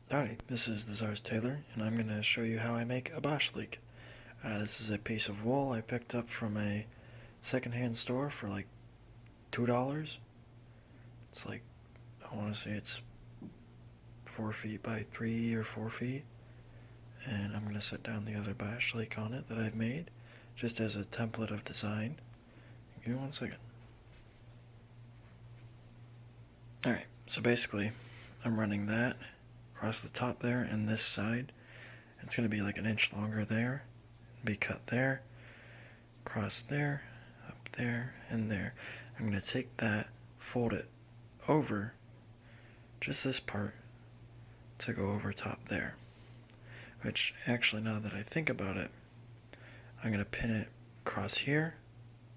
Howdy, this is the Czar's Tailor, and I'm going to show you how I make a Bashlyk. This is a piece of wool I picked up from a secondhand store for like $2. It's like, I want to say it's 4 feet by 3 or 4 feet. And I'm going to set down the other Bashlyk on it that I've made, just as a template of design. Give me 1 second. Alright, so basically, I'm running that across the top there and this side. It's going to be like 1 inch longer there, be cut there, across there, up there, and there. I'm going to take that, fold it over, just this part, to go over top there. Which, actually, now that I think about it, I'm going to pin it across here.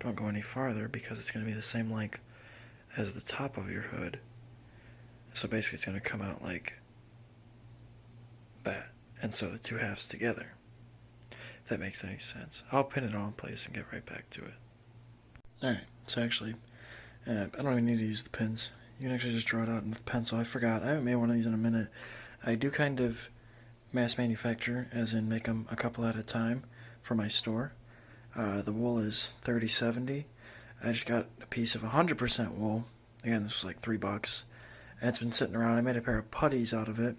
Don't go any farther because it's going to be the same length as the top of your hood. So basically it's going to come out like that, and so the two halves together, if that makes any sense. I'll pin it all in place and get right back to it. Alright, so actually, I don't even need to use the pins. You can actually just draw it out with a pencil. I forgot, I haven't made one of these in a minute. I do kind of mass manufacture, as in make them a couple at a time for my store. The wool is 30/70. I just got a piece of 100% wool. Again, this was like $3. And it's been sitting around. I made a pair of putties out of it.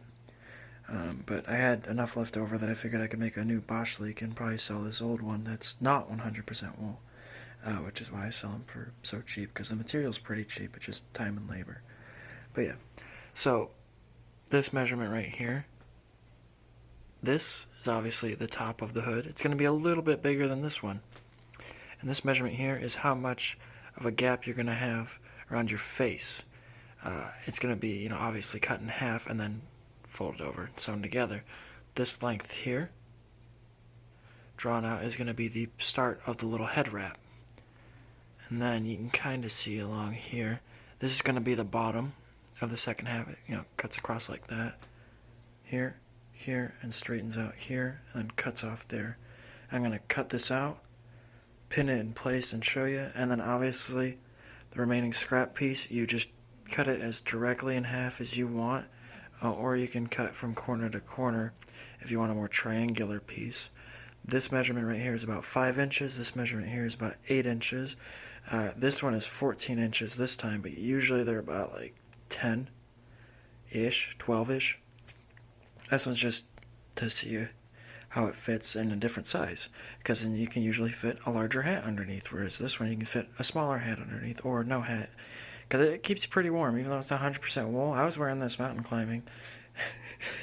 But I had enough left over that I figured I could make a new Bashlyk and probably sell this old one that's not 100% wool. Which is why I sell them for so cheap, because the material's pretty cheap. It's just time and labor. But yeah. So, this measurement right here, this is obviously the top of the hood. It's going to be a little bit bigger than this one. And this measurement here is how much of a gap you're going to have around your face. It's going to be, obviously cut in half and then folded over and sewn together. This length here, drawn out, is going to be the start of the little head wrap. And then you can kind of see along here, this is going to be the bottom of the second half. It, cuts across like that. Here, here, and straightens out here, and then cuts off there. I'm going to cut this out, pin it in place and show you, and then obviously the remaining scrap piece, you just cut it as directly in half as you want, or you can cut from corner to corner if you want a more triangular piece. This measurement right here is about 5 inches. This measurement here is about 8 inches. This one is 14 inches this time, but usually they're about like 10-ish, 12-ish. This one's just to see how it fits in a different size, because then you can usually fit a larger hat underneath, whereas this one you can fit a smaller hat underneath, or no hat, because it keeps you pretty warm, even though it's not 100% wool. I was wearing this mountain climbing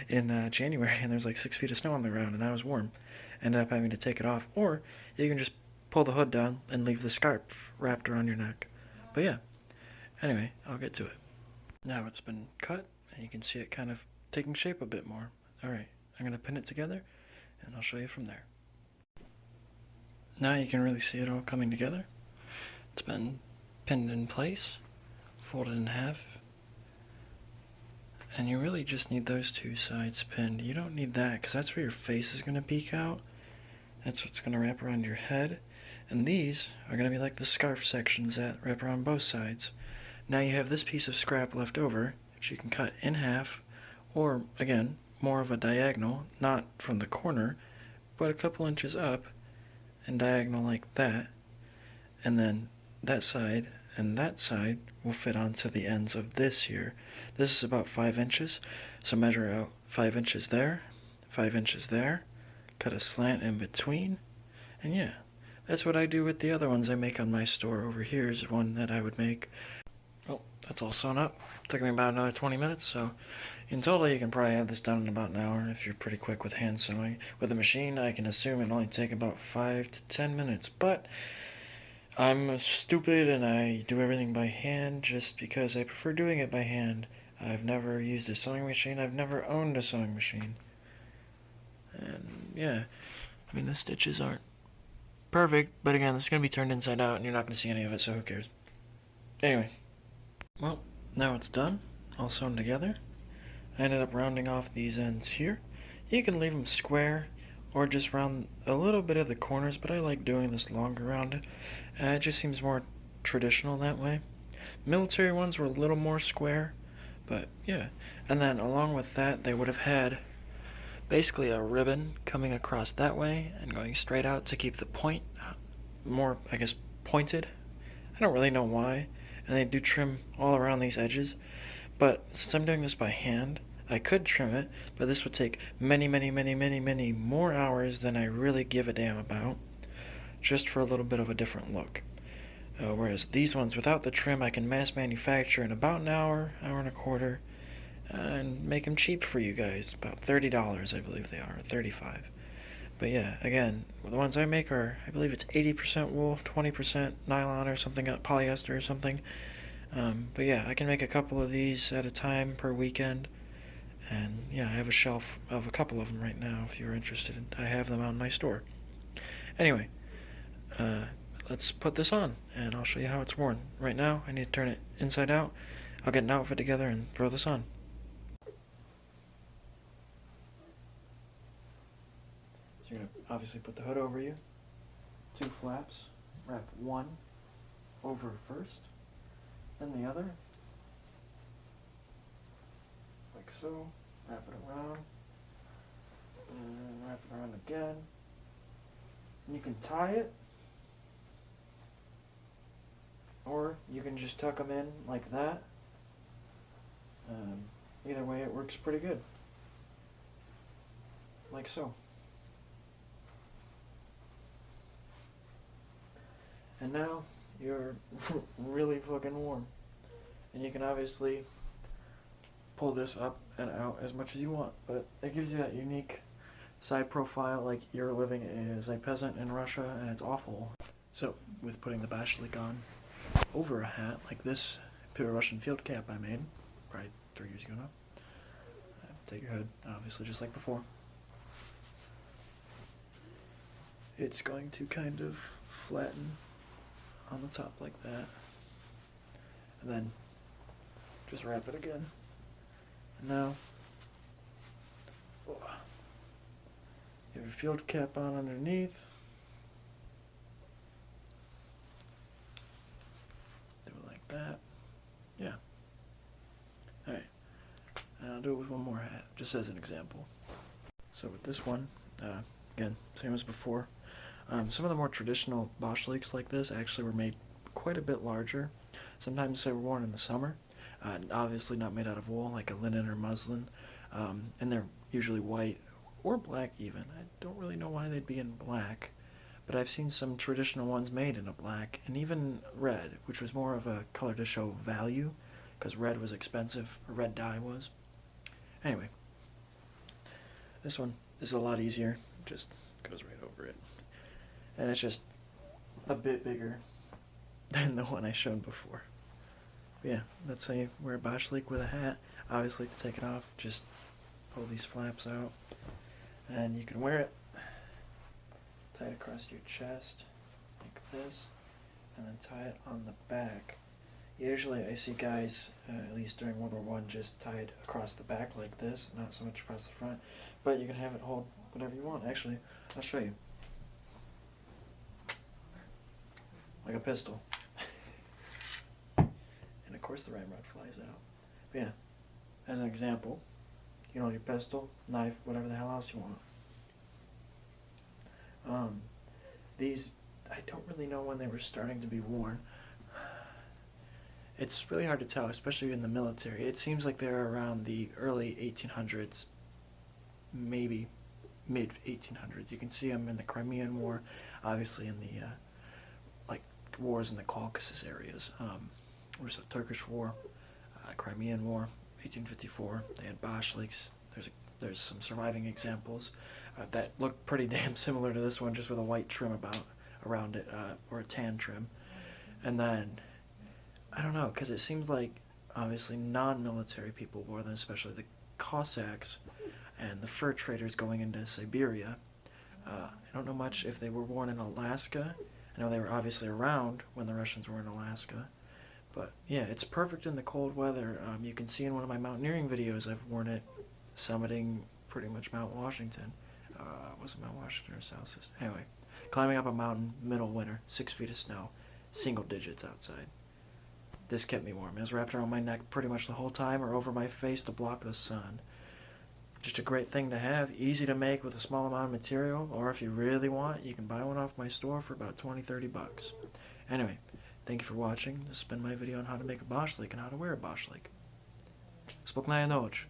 in January, and there's like 6 feet of snow on the ground, and I was warm. Ended up having to take it off, or you can just pull the hood down and leave the scarf wrapped around your neck. But yeah, anyway, I'll get to it. Now it's been cut, and you can see it kind of taking shape a bit more. Alright, I'm going to pin it together, and I'll show you from there. Now you can really see it all coming together. It's been pinned in place, folded in half, and you really just need those two sides pinned. You don't need that, because that's where your face is going to peek out. That's what's going to wrap around your head. And these are going to be like the scarf sections that wrap around both sides. Now you have this piece of scrap left over, which you can cut in half, or, again, more of a diagonal, not from the corner, but a couple inches up, and diagonal like that. And then that side and that side will fit onto the ends of this here. This is about 5 inches, so measure out 5 inches there, 5 inches there, cut a slant in between, and yeah, that's what I do with the other ones I make on my store. Over here is one that I would make. Well, that's all sewn up. Took me about another 20 minutes, so in total you can probably have this done in about an hour if you're pretty quick with hand sewing. With a machine, I can assume it'll only take about 5 to 10 minutes, but I'm stupid and I do everything by hand just because I prefer doing it by hand. I've never used a sewing machine. I've never owned a sewing machine. And yeah, I mean, the stitches aren't perfect, but again, this is going to be turned inside out and you're not going to see any of it, so who cares? Anyway, well, now it's done, all sewn together. I ended up rounding off these ends here. You can leave them square or just round a little bit of the corners, but I like doing this longer rounded. It just seems more traditional that way. Military ones were a little more square, But yeah, and then along with that, they would have had basically a ribbon coming across that way and going straight out to keep the point more, I guess, pointed. I don't really know why. And they do trim all around these edges. But since I'm doing this by hand, I could trim it, but this would take many, many, many, many, many more hours than I really give a damn about, just for a little bit of a different look. Whereas these ones, without the trim, I can mass manufacture in about an hour, hour and a quarter, and make them cheap for you guys. About $30, I believe they are, 35. But yeah, again, the ones I make are, I believe it's 80% wool, 20% nylon or something, polyester or something. But yeah, I can make a couple of these at a time per weekend. And yeah, I have a shelf of a couple of them right now if you're interested. I have them on my store. Anyway, let's put this on and I'll show you how it's worn. Right now, I need to turn it inside out. I'll get an outfit together and throw this on. So you're going to obviously put the hood over you. 2 flaps. Wrap one over first, then the other. Like so. Wrap it around. And wrap it around again. You can tie it, or you can just tuck them in like that. Either way, it works pretty good. Like so. And now you're really fucking warm. And you can obviously pull this up and out as much as you want, but it gives you that unique side profile like you're living as a peasant in Russia and it's awful. So, with putting the Bashlyk on over a hat like this pure Russian field cap I made, probably 3 years ago now, take your hood, obviously just like before. It's going to kind of flatten on the top like that, and then just wrap it again. And now, you have your field cap on underneath. Do it like that. Yeah. Alright. And I'll do it with one more hat, just as an example. So with this one, again, same as before. Some of the more traditional Bashlyks like this actually were made quite a bit larger. Sometimes they were worn in the summer. Obviously not made out of wool, like a linen or muslin. And they're usually white or black even. I don't really know why they'd be in black, but I've seen some traditional ones made in a black, and even red, which was more of a color to show value, because red was expensive, or red dye was. Anyway, this one is a lot easier. Just goes right over it. And it's just a bit bigger than the one I showed before. But yeah, that's how you wear a Bashlyk with a hat. Obviously, to take it off, just pull these flaps out, and you can wear it tied across your chest like this, and then tie it on the back. Usually I see guys, at least during World War I, just tied across the back like this, not so much across the front, but you can have it hold whatever you want. Actually, I'll show you. Like a pistol. And of course the ramrod flies out. But yeah, as an example, you know, your pistol, knife, whatever the hell else you want. These, I don't really know when they were starting to be worn. It's really hard to tell, especially in the military. It seems like they're around the early 1800s, maybe mid 1800s. You can see them in the Crimean War, obviously in the like wars in the Caucasus areas. There's a Turkish War, Crimean War, 1854. They had Bashlyks. There's some surviving examples that look pretty damn similar to this one, just with a white trim around it, or a tan trim. And then, I don't know, because it seems like obviously non-military people wore them, especially the Cossacks and the fur traders going into Siberia. I don't know much if they were worn in Alaska. I know they were obviously around when the Russians were in Alaska. But yeah, it's perfect in the cold weather. You can see in one of my mountaineering videos I've worn it summiting pretty much Mount Washington. Was it Mount Washington or South System? Anyway, climbing up a mountain, middle winter, 6 feet of snow, single digits outside. This kept me warm. It was wrapped around my neck pretty much the whole time or over my face to block the sun. Just a great thing to have, easy to make with a small amount of material, or if you really want, you can buy one off my store for about 20-30 bucks. Anyway, thank you for watching. This has been my video on how to make a Bashlyk and how to wear a Bashlyk. Spokojnej noci.